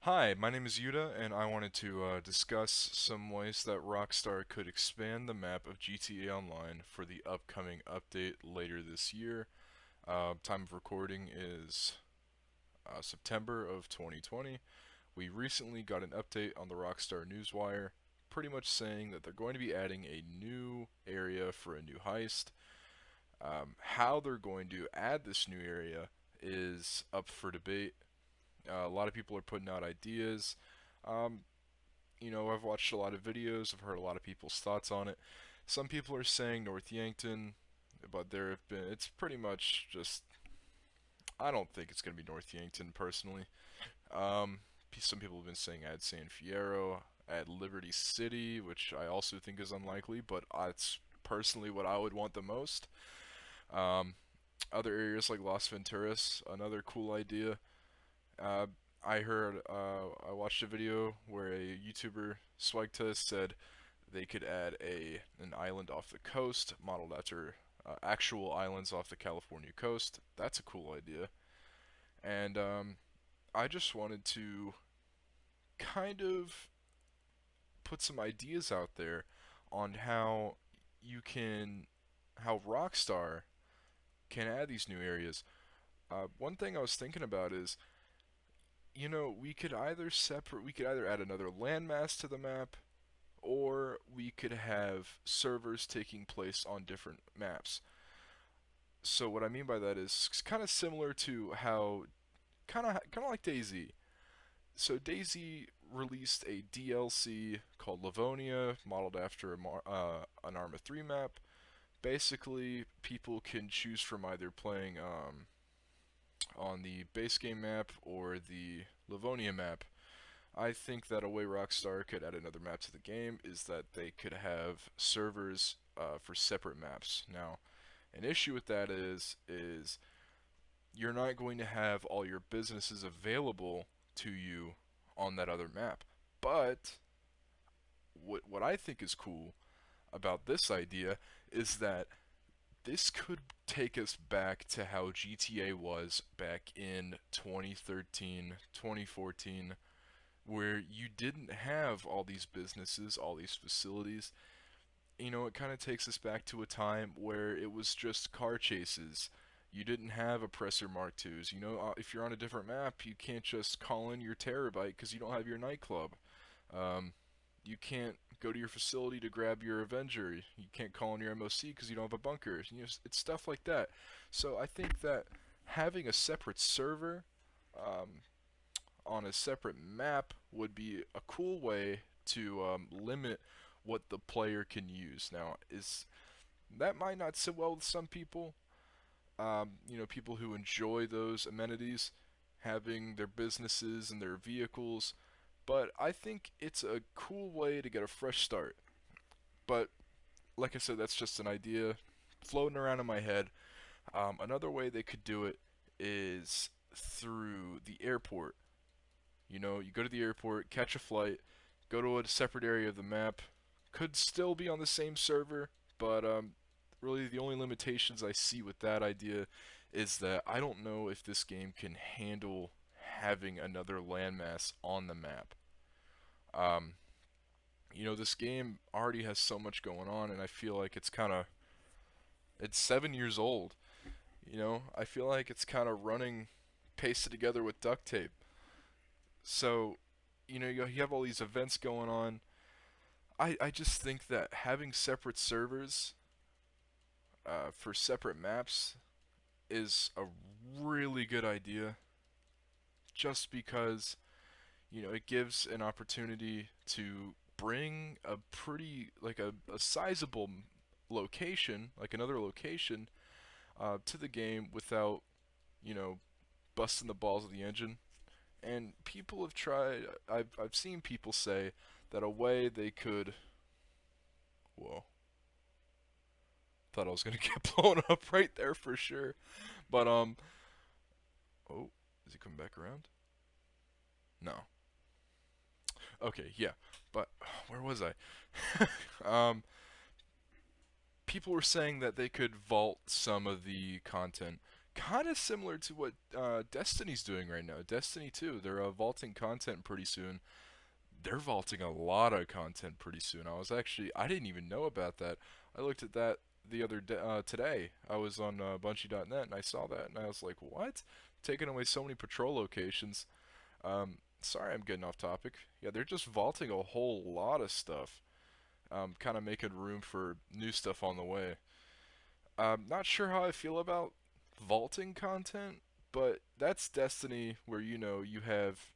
Hi, my name is Yuta, and I wanted to discuss some ways that Rockstar could expand the map of GTA Online for the upcoming update later this year. Time of recording is September of 2020. We recently got an update on the Rockstar Newswire, pretty much saying that they're going to be adding a new area for a new heist. How they're going to add this new area is up for debate. A lot of people are putting out ideas. Um, I've watched a lot of videos, I've heard a lot of people's thoughts on it. Some people are saying North Yankton, but it's pretty much just, I don't think it's going to be North Yankton personally. Um, some people have been saying add San Fierro, add Liberty City, which I also think is unlikely, but it's personally what I would want the most. Um, Other areas like Las Venturas, another cool idea. Uh, I watched a video where a YouTuber Swagta said they could add an island off the coast, modeled after actual islands off the California coast. That's a cool idea. And I just wanted to kind of put some ideas out there on you can, how Rockstar can add these new areas. One thing I was thinking about is, we could either add another landmass to the map, or we could have servers taking place on different maps. So what I mean by that is kind of similar to how kind of like DayZ. So DayZ released a DLC called Livonia, modeled after an Arma 3 map. Basically, people can choose from either playing on the base game map or the Livonia map. I think that a way Rockstar could add another map to the game is that they could have servers for separate maps. Now, an issue with that is you're not going to have all your businesses available to you on that other map. But what I think is cool about this idea is that this could take us back to how GTA was back in 2013, 2014, where you didn't have all these businesses, all these facilities. It kind of takes us back to a time where it was just car chases. You didn't have oppressor Mark IIs. If you're on a different map, you can't just call in your terabyte because you don't have your nightclub. Um, you can't go to your facility to grab your Avenger. You can't call in your MOC because you don't have a bunker. It's stuff like that. So I think that having a separate server um, on a separate map would be a cool way to limit what the player can use. Now, is that might not sit well with some people. People who enjoy those amenities, having their businesses and their vehicles. But I think it's a cool way to get a fresh start. But like I said, that's just an idea floating around in my head. Another way they could do it is through the airport. You go to the airport, catch a flight, go to a separate area of the map. Could still be on the same server, but really the only limitations I see with that idea is that I don't know if this game can handle having another landmass on the map. Um, this game already has so much going on, and I feel like it's 7 years old. I feel like it's kind of running pasted together with duct tape. So, you have all these events going on. I just think that having separate servers for separate maps is a really good idea just because, it gives an opportunity to bring a pretty, like a sizable location, like another location, to the game without, you know, busting the balls of the engine. And people have tried, I've seen people say that a way they could, whoa, thought I was gonna get blown up right there for sure. But oh, is he coming back around? No. Okay, yeah. But where was I? um, People were saying that they could vault some of the content kind of similar to what Destiny's doing right now. Destiny 2, they're vaulting content pretty soon. They're vaulting a lot of content pretty soon. I didn't even know about that. I looked at that today. I was on Bungie.net and I saw that and I was like, what? Taking away so many patrol locations. Sorry, I'm getting off topic. Yeah, they're just vaulting a whole lot of stuff. Kind of making room for new stuff on the way. Not sure how I feel about vaulting content, but that's Destiny, where you have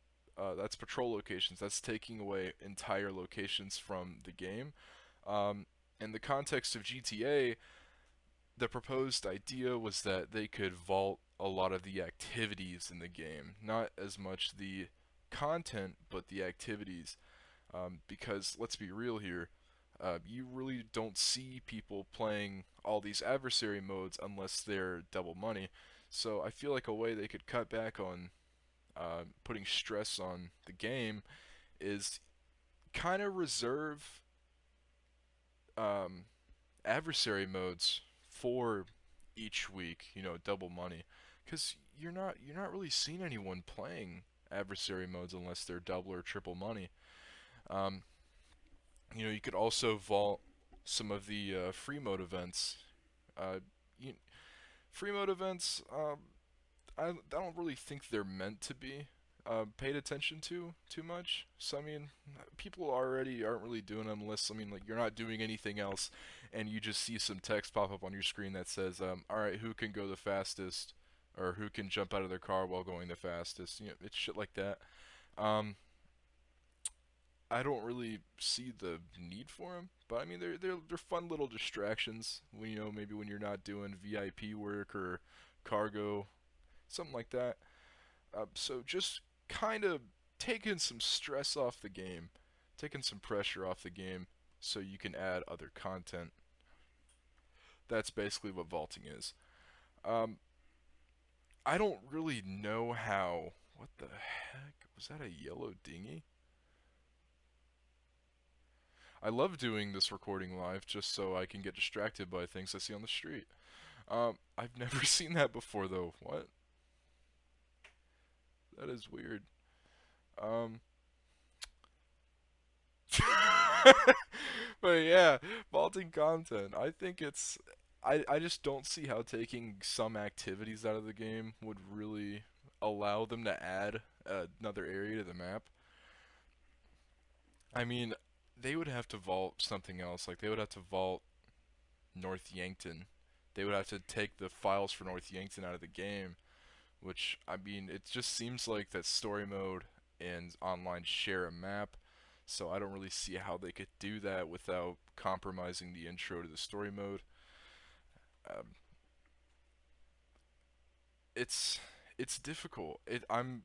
that's patrol locations. That's taking away entire locations from the game. In the context of GTA, the proposed idea was that they could vault a lot of the activities in the game, not as much the content, but the activities. Because let's be real here, you really don't see people playing all these adversary modes unless they're double money. So I feel like a way they could cut back on putting stress on the game is kind of reserve um, adversary modes for each week. Double money, because you're not really seeing anyone playing adversary modes unless they're double or triple money. Um, you could also vault some of the free mode events. Uh, you, Free mode events, I don't really think they're meant to be paid attention to too much. So I mean, people already aren't really doing them unless like you're not doing anything else, and you just see some text pop up on your screen that says, "All right, who can go the fastest?" or "Who can jump out of their car while going the fastest?" It's shit like that. Um, I don't really see the need for them, but I mean they're fun little distractions when maybe when you're not doing VIP work or cargo, something like that. So just kind of taking some stress off the game, taking some pressure off the game, so you can add other content. That's basically what vaulting is. Um, I don't really know how. What the heck was that? A yellow dinghy? I love doing this recording live just so I can get distracted by things I see on the street. I've never seen that before though. What? That is weird. Um, but yeah, vaulting content. I think it's. I just don't see how taking some activities out of the game would really allow them to add another area to the map. I mean, they would have to vault something else. Like, they would have to vault North Yankton. They would have to take the files for North Yankton out of the game, which, I mean, it just seems like that story mode and online share a map, so I don't really see how they could do that without compromising the intro to the story mode. Um, it's it's difficult. I'm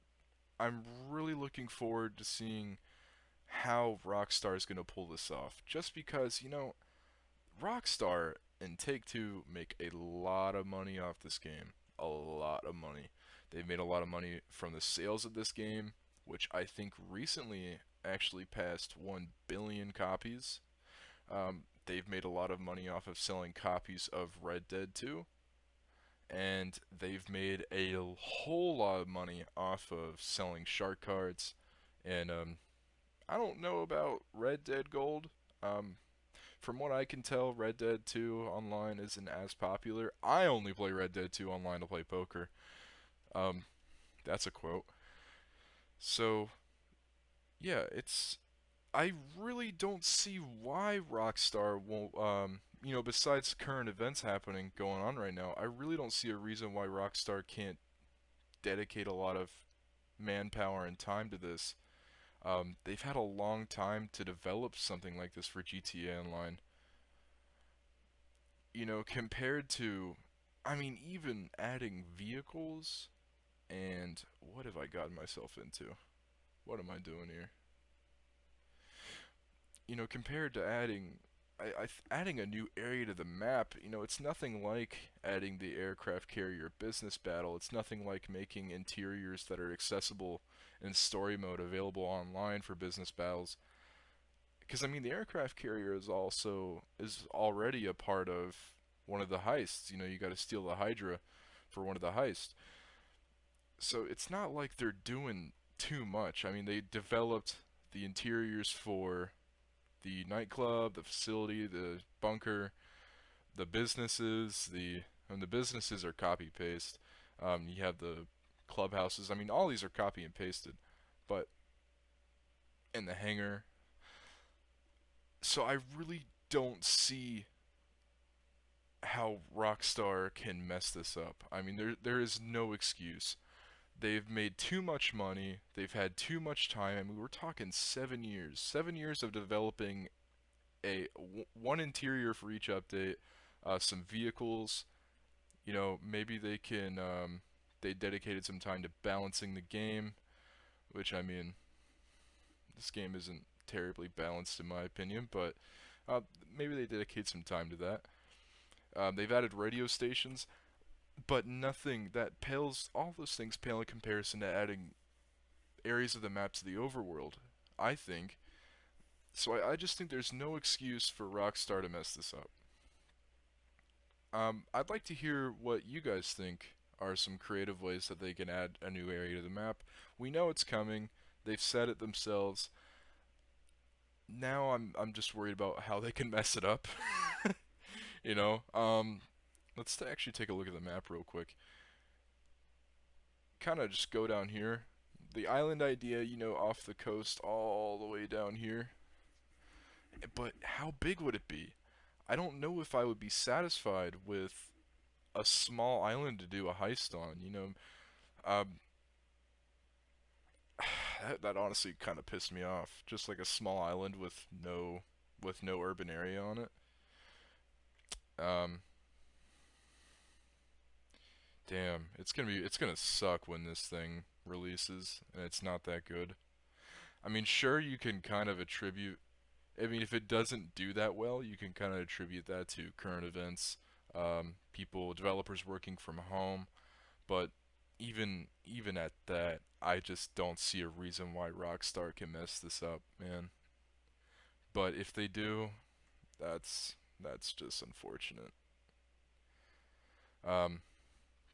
really looking forward to seeing how Rockstar is gonna pull this off. Just because Rockstar and Take Two make a lot of money off this game. A lot of money. They've made a lot of money from the sales of this game, which I think recently actually passed 1 billion copies. They've made a lot of money off of selling copies of Red Dead 2, and they've made a whole lot of money off of selling shark cards. And I don't know about Red Dead Gold. Um, from what I can tell, Red Dead 2 online isn't as popular. I only play Red Dead 2 online to play poker. Um, that's a quote. So, yeah, I really don't see why Rockstar won't, besides current events happening going on right now, I really don't see a reason why Rockstar can't dedicate a lot of manpower and time to this. They've had a long time to develop something like this for GTA Online. Compared to, I mean, even adding vehicles and what have I gotten myself into? What am I doing here? Compared to adding a new area to the map, it's nothing like adding the aircraft carrier business battle. It's nothing like making interiors that are accessible in story mode available online for business battles. Because I mean, the aircraft carrier is already a part of one of the heists. You got to steal the Hydra. for one of the heists. So it's not like they're doing too much. I mean, they developed the interiors for the nightclub, the facility, the bunker, the businesses. The businesses are copy paste. You have the clubhouses. I mean, all these are copy and pasted, but in the hangar. So I really don't see how Rockstar can mess this up. I mean, there is no excuse. They've made too much money. They've had too much time. I mean, we're talking 7 years. 7 years of developing one interior for each update, some vehicles. Maybe they dedicated some time to balancing the game, which I mean, this game isn't terribly balanced in my opinion, but uh, maybe they dedicate some time to that. They've added radio stations, but nothing that pales. All those things pale in comparison to adding areas of the map to the overworld. I think. So I just think there's no excuse for Rockstar to mess this up. I'd like to hear what you guys think are some creative ways that they can add a new area to the map. We know it's coming. They've said it themselves. Now I'm just worried about how they can mess it up. you know. Let's actually take a look at the map real quick. Kind of just go down here. The island idea, off the coast all the way down here. But how big would it be? I don't know if I would be satisfied with a small island to do a heist on. Um, that honestly kind of pissed me off. Just like a small island with no urban area on it. Um, Damn, it's gonna suck when this thing releases and it's not that good. I mean, sure you can kind of attribute. I mean, if it doesn't do that well, you can kind of attribute that to current events, developers working from home. But even at that, I just don't see a reason why Rockstar can mess this up, man. But if they do, that's just unfortunate. Um,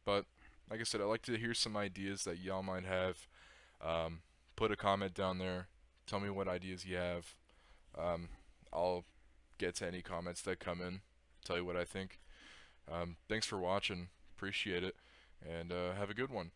but like I said, I'd like to hear some ideas that y'all might have. Um, Put a comment down there. Tell me what ideas you have. Um, I'll get to any comments that come in. Tell you what I think. Thanks for watching. Appreciate it. And have a good one.